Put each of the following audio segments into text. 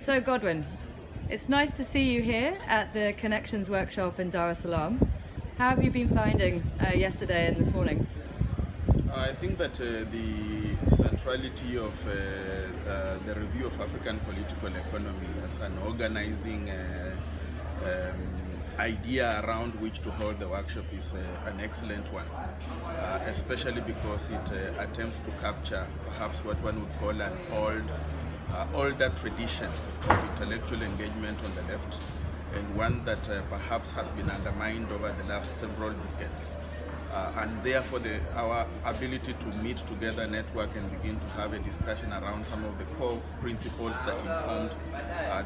So Godwin, it's nice to see you here at the Connections Workshop in Dar es Salaam. How have you been finding yesterday and this morning? I think that the centrality of the review of African political economy as an organizing idea around which to hold the workshop is an excellent one, especially because it attempts to capture perhaps what one would call an older tradition of intellectual engagement on the left, and one that perhaps has been undermined over the last several decades. And therefore our ability to meet together, network, and begin to have a discussion around some of the core principles that informed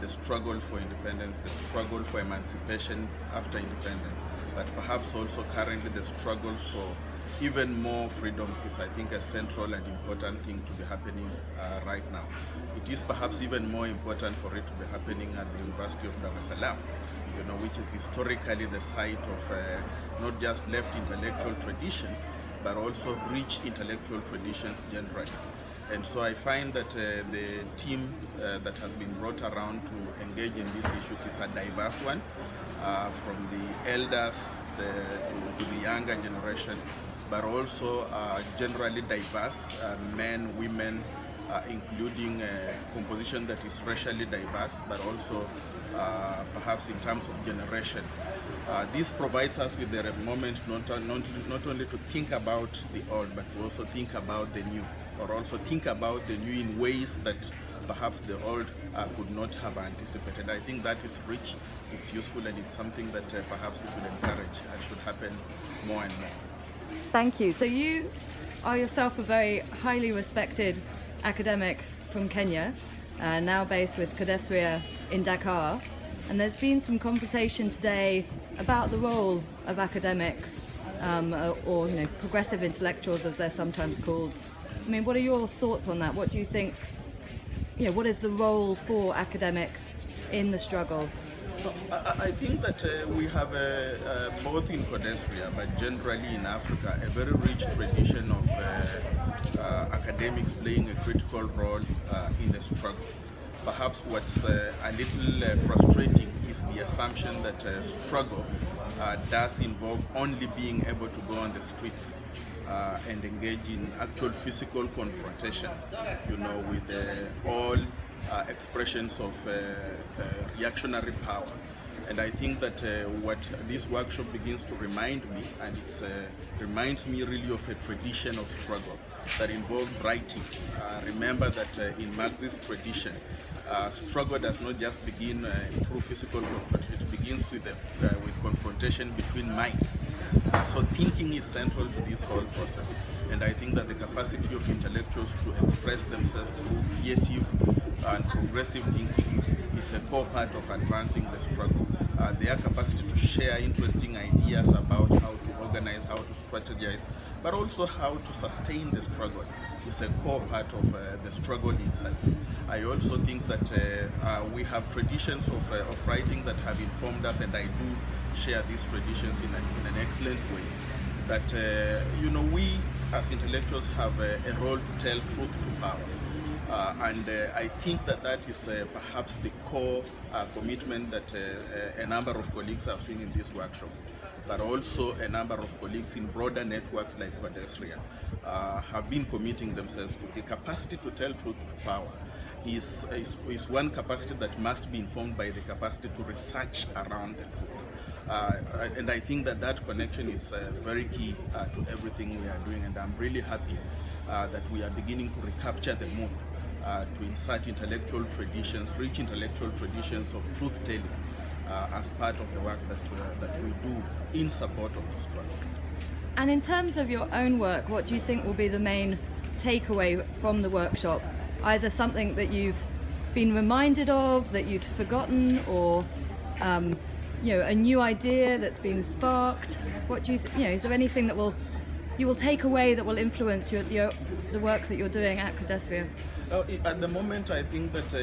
the struggle for independence, the struggle for emancipation after independence, but perhaps also currently the struggles for even more freedoms is, I think, a central and important thing to be happening right now. It is perhaps even more important for it to be happening at the University of Dar es Salaam, which is historically the site of not just left intellectual traditions, but also rich intellectual traditions generally. And so I find that the team that has been brought around to engage in these issues is a diverse one, from the elders to the younger generation, but also generally diverse, men, women, including a composition that is racially diverse, but also perhaps in terms of generation. This provides us with a moment not only to think about the old, but to also think about the new, or also think about the new in ways that perhaps the old could not have anticipated. I think that is rich, it's useful, and it's something that perhaps we should encourage and should happen more and more. Thank you. So you are yourself a very highly respected academic from Kenya, now based with Kodesria in Dakar, and there's been some conversation today about the role of academics, or progressive intellectuals as they're sometimes called. I mean, what are your thoughts on that? What do you think, what is the role for academics in the struggle? I think that we have, both in Kodesria, but generally in Africa, a very rich tradition of academics playing a critical role in the struggle. Perhaps what's a little frustrating is the assumption that struggle does involve only being able to go on the streets and engage in actual physical confrontation, with all expressions of reactionary power. And I think that what this workshop begins to remind me, and it reminds me really of a tradition of struggle that involved writing. Remember that in Marxist tradition, struggle does not just begin through physical confrontation, it begins with confrontation between minds. So thinking is central to this whole process. And I think that the capacity of intellectuals to express themselves through creative and progressive thinking is a core part of advancing the struggle. Their capacity to share interesting ideas about how to organize, how to strategize, but also how to sustain the struggle is a core part of the struggle itself. I also think that we have traditions of writing that have informed us, and I do share these traditions in an excellent way. That we as intellectuals have a role to tell truth to power. And I think that is perhaps the core commitment that a number of colleagues have seen in this workshop, but also a number of colleagues in broader networks like Kodesria have been committing themselves to. The capacity to tell truth to power is one capacity that must be informed by the capacity to research around the truth. And I think that connection is very key to everything we are doing, and I'm really happy that we are beginning to recapture the mood to insert intellectual traditions, rich intellectual traditions of truth-telling as part of the work that we do in support of the struggle. And in terms of your own work, what do you think will be the main takeaway from the workshop? Either something that you've been reminded of, that you'd forgotten, or a new idea that's been sparked? What do you is there anything that you will take away that will influence the work that you're doing at Kodesria? At the moment, I think that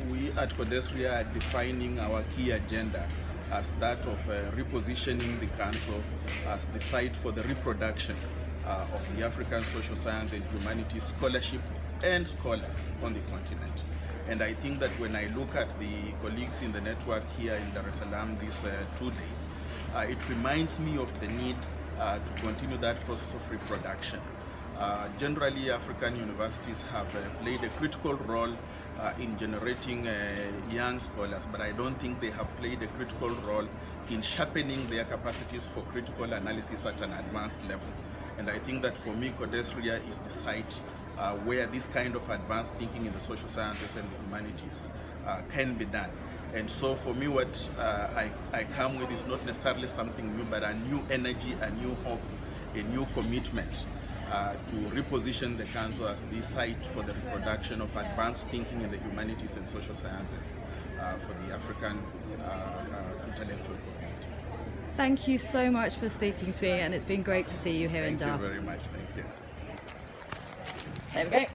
we at Kodesria are defining our key agenda as that of repositioning the Council as the site for the reproduction of the African social science and humanities scholarship and scholars on the continent. And I think that when I look at the colleagues in the network here in Dar es Salaam these 2 days, it reminds me of the need to continue that process of reproduction. Generally, African universities have played a critical role in generating young scholars, but I don't think they have played a critical role in sharpening their capacities for critical analysis at an advanced level. And I think that for me, Codesria is the site where this kind of advanced thinking in the social sciences and the humanities can be done. And so for me, what I come with is not necessarily something new, but a new energy, a new hope, a new commitment to reposition the council as the site for the reproduction of advanced thinking in the humanities and social sciences for the African intellectual community. Thank you so much for speaking to me, and it's been great to see you here in Dar. Thank you very much. Thank you. There we go.